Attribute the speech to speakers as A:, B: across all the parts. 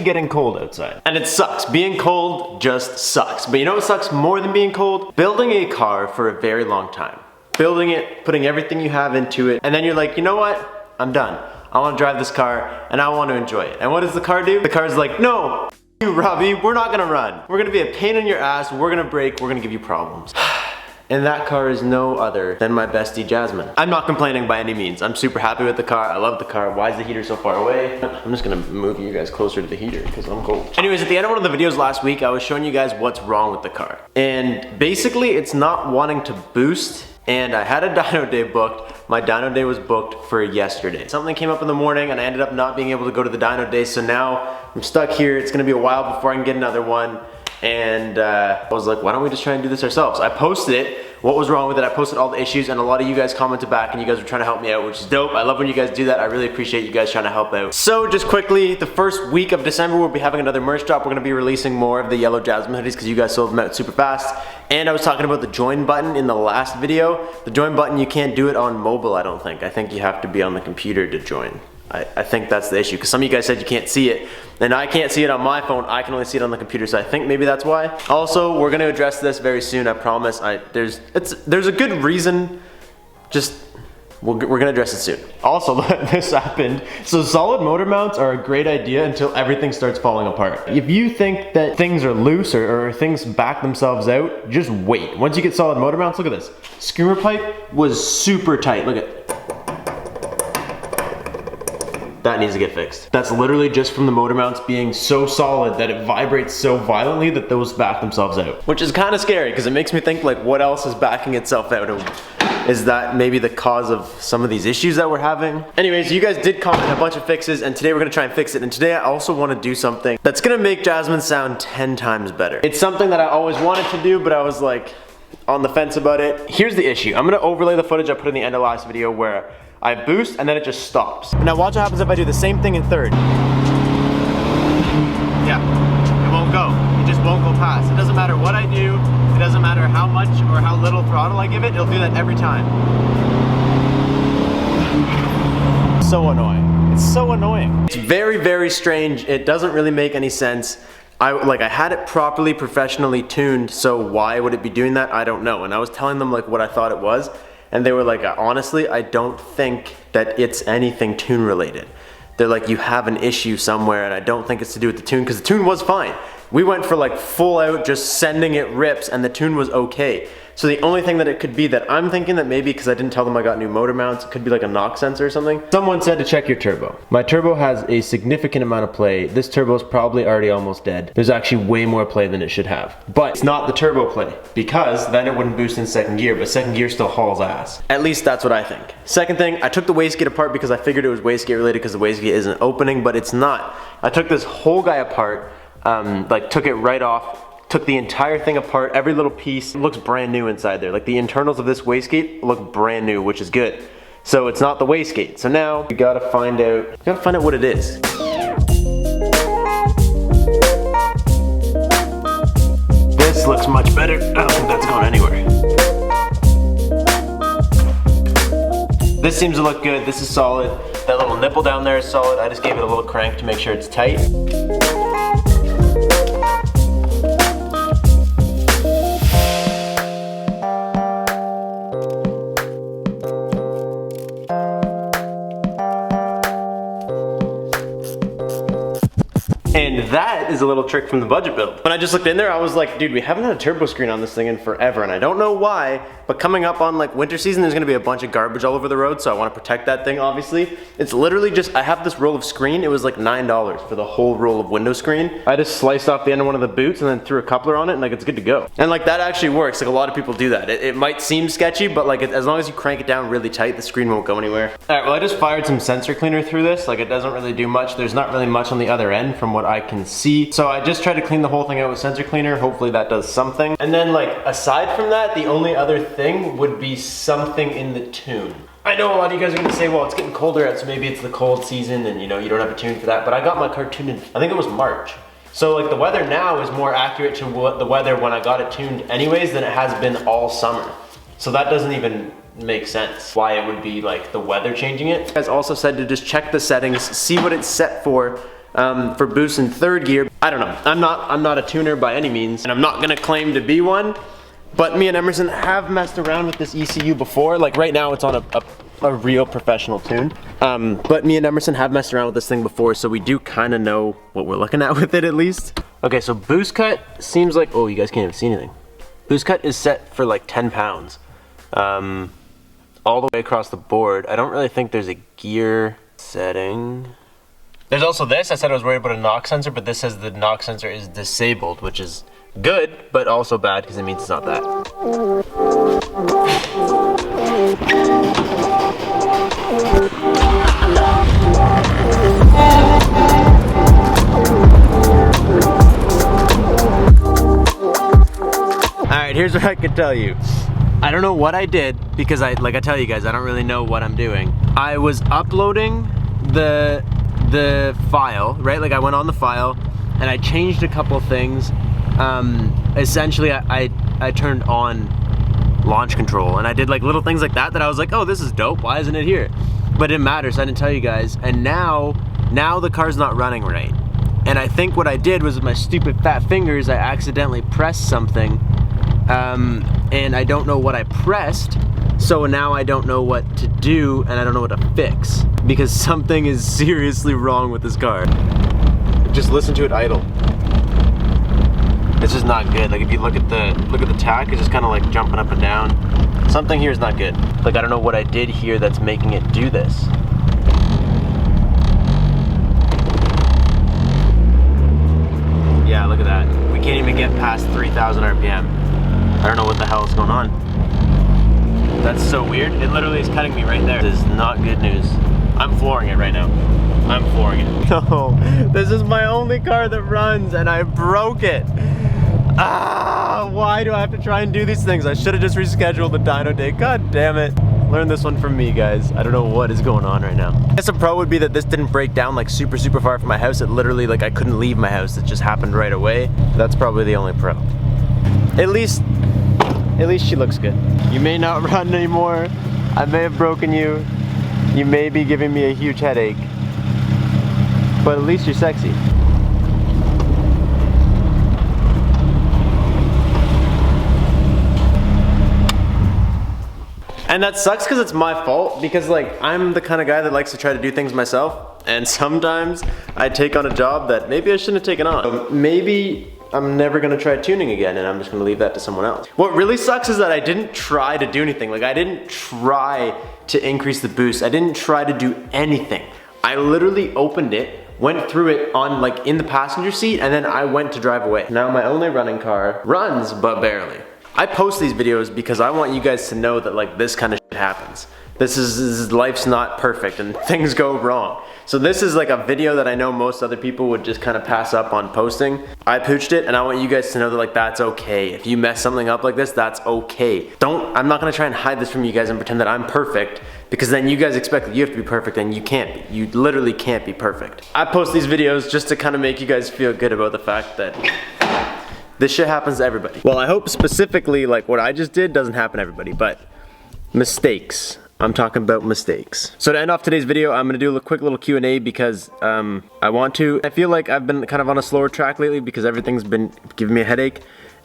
A: getting cold outside. And it sucks. Being cold just sucks. But you know what sucks more than being cold? Building a car for a very long time. Building it, putting everything you have into it, and then you're like, you know what? I'm done. I want to drive this car, and I want to enjoy it. And what does the car do? The car's like, no, you Robbie, we're not gonna run. We're gonna be a pain in your ass, we're gonna break, we're gonna give you problems. And that car is no other than my bestie Jasmine. I'm not complaining by any means. I'm super happy with the car. I love the car. Why is the heater so far away? I'm just gonna move you guys closer to the heater because I'm cold. Anyways, at the end of one of the videos last week, I was showing you guys what's wrong with the car. And basically, it's not wanting to boost. And I had a dyno day booked. My dyno day was booked for yesterday. Something came up in the morning and I ended up not being able to go to the dyno day. So now I'm stuck here. It's gonna be a while before I can get another one. And I was like, why don't we just try and do this ourselves? I posted it, what was wrong with it. I posted all the issues and a lot of you guys commented back and you guys were trying to help me out, which is dope. I love when you guys do that. I really appreciate you guys trying to help out. So just quickly, the first week of December, we'll be having another merch drop. We're gonna be releasing more of the yellow Jasmine hoodies because you guys sold them out super fast. And I was talking about the join button in the last video. The join button, you can't do it on mobile, I don't think. I think you have to be on the computer to join. I think that's the issue because some of you guys said you can't see it and I can't see it on my phone. I can only see it on the computer, so I think maybe that's why. Also, we're gonna address this very soon, I promise. There's a good reason, just we're gonna address it soon. Also, this happened. So solid motor mounts are a great idea until everything starts falling apart. If you think that things are loose or things back themselves out, just wait. Once you get solid motor mounts, look at this. Screamer pipe was super tight, look at. That needs to get fixed. That's literally just from the motor mounts being so solid that it vibrates so violently that those back themselves out. Which is kind of scary because it makes me think like what else is backing itself out? Is that maybe the cause of some of these issues that we're having? Anyways, you guys did comment a bunch of fixes and today we're gonna try and fix it. And today I also wanna do something that's gonna make Jasmine sound 10 times better. It's something that I always wanted to do, but I was like on the fence about it. Here's the issue. I'm gonna overlay the footage I put in the end of last video where I boost and then it just stops. Now watch what happens if I do the same thing in third. Yeah, it won't go. It just won't go past. It doesn't matter what I do. It doesn't matter how much or how little throttle I give it. It'll do that every time. So annoying. It's so annoying. It's very, very strange. It doesn't really make any sense. I had it properly, professionally tuned, so why would it be doing that? I don't know. And I was telling them like what I thought it was. And they were like, honestly, I don't think that it's anything tune related. They're like, you have an issue somewhere and I don't think it's to do with the tune because the tune was fine. We went for like full out, just sending it rips and the tune was okay. So the only thing that it could be that I'm thinking that maybe because I didn't tell them I got new motor mounts, it could be like a knock sensor or something. Someone said to check your turbo. My turbo has a significant amount of play. This turbo is probably already almost dead. There's actually way more play than it should have. But it's not the turbo play because then it wouldn't boost in second gear, but second gear still hauls ass. At least that's what I think. Second thing, I took the wastegate apart because I figured it was wastegate related because the wastegate isn't opening, but it's not. I took this whole guy apart, took it right off, took the entire thing apart, every little piece. It looks brand new inside there. Like the internals of this wastegate look brand new, which is good. So it's not the wastegate. So now we gotta find out what it is. This looks much better. I don't think that's going anywhere. This seems to look good. This is solid. That little nipple down there is solid. I just gave it a little crank to make sure it's tight. And that is a little trick from the budget build. When I just looked in there, I was like, dude, we haven't had a turbo screen on this thing in forever, and I don't know why, but coming up on like winter season, there's gonna be a bunch of garbage all over the road, so I wanna protect that thing, obviously. It's literally just, I have this roll of screen, it was like $9 for the whole roll of window screen. I just sliced off the end of one of the boots and then threw a coupler on it, and like it's good to go. And like that actually works, like a lot of people do that. It might seem sketchy, but like as long as you crank it down really tight, the screen won't go anywhere. All right, well I just fired some sensor cleaner through this, like it doesn't really do much. There's not really much on the other end from what I can see. So I just tried to clean the whole thing out with sensor cleaner. Hopefully that does something. And then like aside from that, the only other thing would be something in the tune. I know a lot of you guys are gonna say, well, it's getting colder out, so maybe it's the cold season and you know, you don't have a tune for that, but I got my car tuned in, I think it was March. So like the weather now is more accurate to what the weather when I got it tuned anyways than it has been all summer. So that doesn't even make sense why it would be like the weather changing it. You guys also said to just check the settings, see what it's set for, for boost in third gear. I don't know. I'm not a tuner by any means, and I'm not gonna claim to be one. But me and Emerson have messed around with this ECU before. Like right now, it's on a real professional tune. But me and Emerson have messed around with this thing before, so we do kind of know what we're looking at with it at least. Okay, so boost cut seems like, oh, you guys can't even see anything. Boost cut is set for like 10 pounds. All the way across the board. I don't really think there's a gear setting. There's also this. I said I was worried about a knock sensor, but this says the knock sensor is disabled, which is good, but also bad because it means it's not that. Alright, here's what I can tell you. I don't know what I did because like I tell you guys, I don't really know what I'm doing. I was uploading the file, right? Like I went on the file and I changed a couple things. Essentially I turned on launch control and I did like little things like that I was like, oh, this is dope, why isn't it here? But it didn't matter, so I didn't tell you guys. And now the car's not running right. And I think what I did was with my stupid fat fingers, I accidentally pressed something. And I don't know what I pressed, so now I don't know what to do and I don't know what to fix because something is seriously wrong with this car. Just listen to it idle. It's just not good. Like if you look at the tach, it's just kind of like jumping up and down. Something here is not good. Like I don't know what I did here that's making it do this. Yeah, look at that. We can't even get past 3,000 RPM. I don't know what the hell is going on. That's so weird. It literally is cutting me right there. This is not good news. I'm flooring it right now. I'm flooring it. No, this is my only car that runs and I broke it. Ah, why do I have to try and do these things? I should have just rescheduled the dyno day. God damn it. Learn this one from me, guys. I don't know what is going on right now. I guess a pro would be that this didn't break down like super far from my house. It literally, like I couldn't leave my house. It just happened right away. That's probably the only pro. At least she looks good. You may not run anymore. I may have broken you. You may be giving me a huge headache. But at least you're sexy. And that sucks because it's my fault, because like I'm the kind of guy that likes to try to do things myself, and sometimes I take on a job that maybe I shouldn't have taken on. So maybe I'm never gonna try tuning again and I'm just gonna leave that to someone else. What really sucks is that I didn't try to do anything. Like I didn't try to increase the boost. I didn't try to do anything. I literally opened it, went through it on like in the passenger seat, and then I went to drive away. Now my only running car runs, but barely. I post these videos because I want you guys to know that like this kind of shit happens. Life's not perfect and things go wrong. So this is like a video that I know most other people would just kind of pass up on posting. I pooched it and I want you guys to know that like that's okay. If you mess something up like this, that's okay. I'm not gonna try and hide this from you guys and pretend that I'm perfect, because then you guys expect that you have to be perfect and you can't be. You literally can't be perfect. I post these videos just to kind of make you guys feel good about the fact that this shit happens to everybody. Well, I hope specifically like what I just did doesn't happen to everybody, but mistakes. I'm talking about mistakes. So to end off today's video, I'm gonna do a quick little Q&A because I want to. I feel like I've been kind of on a slower track lately because everything's been giving me a headache,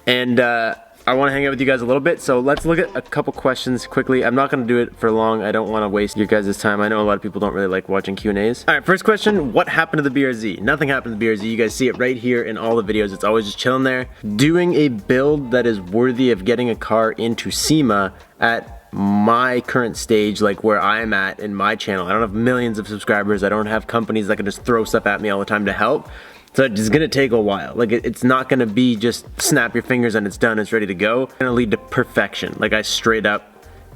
A: and I want to hang out with you guys a little bit. So let's look at a couple questions quickly. I'm not gonna do it for long. I don't want to waste your guys' time. I know a lot of people don't really like watching Q&As. All right, first question, what happened to the BRZ? Nothing happened to the BRZ. You guys see it right here in all the videos. It's always just chilling there. Doing a build that is worthy of getting a car into SEMA at my current stage, like where I'm at in my channel. I don't have millions of subscribers. I don't have companies that can just throw stuff at me all the time to help. So it's gonna take a while. Like it's not gonna be just snap your fingers and it's done, it's ready to go. It's gonna lead to perfection. Like I straight up,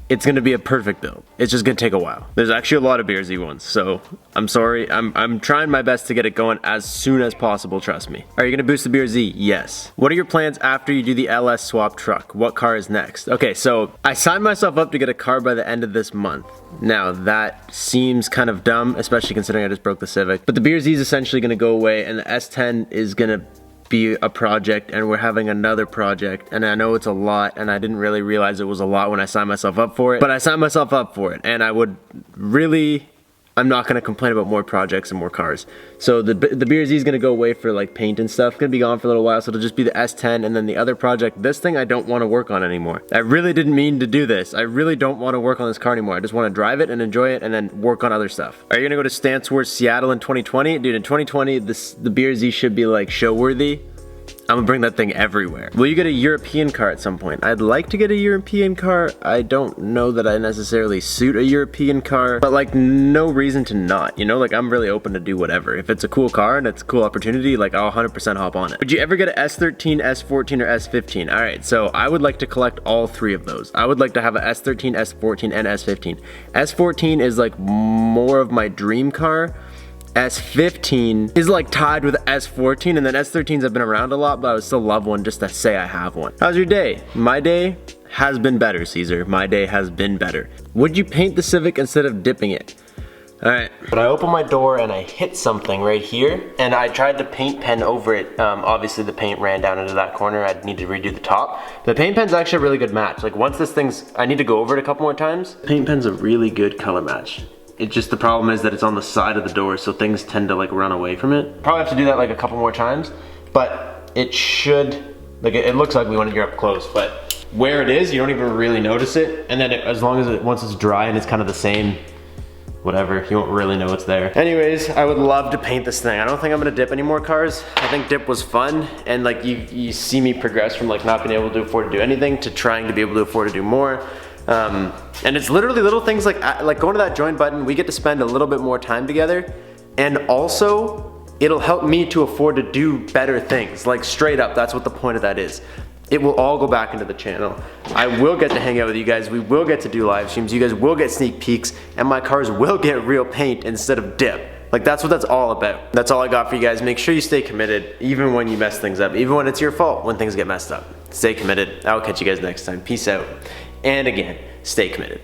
A: it's gonna be a perfect build. It's just gonna take a while. There's actually a lot of BRZ ones, so I'm sorry. I'm trying my best to get it going as soon as possible, trust me. Are you gonna boost the BRZ? Yes. What are your plans after you do the LS swap truck? What car is next? Okay, so I signed myself up to get a car by the end of this month. Now that seems kind of dumb, especially considering I just broke the Civic. But the BRZ is essentially gonna go away and the S10 is gonna be a project, and we're having another project, and I know it's a lot, and I didn't really realize it was a lot when I signed myself up for it, but I signed myself up for it, and I would really I'm not gonna complain about more projects and more cars. So the BRZ is gonna go away for like paint and stuff. It's gonna be gone for a little while, so it'll just be the S10 and then the other project. This thing I don't wanna work on anymore. I really didn't mean to do this. I really don't wanna work on this car anymore. I just wanna drive it and enjoy it and then work on other stuff. Are you gonna go to Stanceworth, Seattle in 2020? Dude, in 2020, the BRZ should be like show worthy. I'm gonna bring that thing everywhere. Will you get a European car at some point? I'd like to get a European car. I don't know that I necessarily suit a European car, but like no reason to not, you know? Like I'm really open to do whatever. If it's a cool car and it's a cool opportunity, like I'll 100% hop on it. Would you ever get an S13, S14, or S15? All right, so I would like to collect all three of those. I would like to have a S13, S14, and S15. S14 is like more of my dream car. S15 is like tied with S14, and then S13s have been around a lot, but I would still love one just to say I have one. How's your day? My day has been better, Caesar. My day has been better. Would you paint the Civic instead of dipping it? All right, but I opened my door and I hit something right here, and I tried to paint pen over it. Obviously the paint ran down into that corner. I'd need to redo the top. The paint pen's actually a really good match. Like once this thing's, I need to go over it a couple more times. Paint pen's a really good color match. It's just the problem is that it's on the side of the door, so things tend to like run away from it. Probably have to do that like a couple more times, but it should, like it looks ugly when you're up close, but where it is, you don't even really notice it. And then as long as once it's dry and it's kind of the same, whatever, you won't really know it's there. Anyways, I would love to paint this thing. I don't think I'm gonna dip any more cars. I think dip was fun, and like you see me progress from like not being able to afford to do anything to trying to be able to afford to do more. And it's literally little things like going to that join button, we get to spend a little bit more time together, and also it'll help me to afford to do better things. Like straight up, that's what the point of that is. It will all go back into the channel. I will get to hang out with you guys. We will get to do live streams. You guys will get sneak peeks, and my cars will get real paint instead of dip. Like that's what that's all about. That's all I got for you guys. Make sure you stay committed, even when you mess things up, even when it's your fault when things get messed up. Stay committed. I'll catch you guys next time. Peace out. And again, stay committed.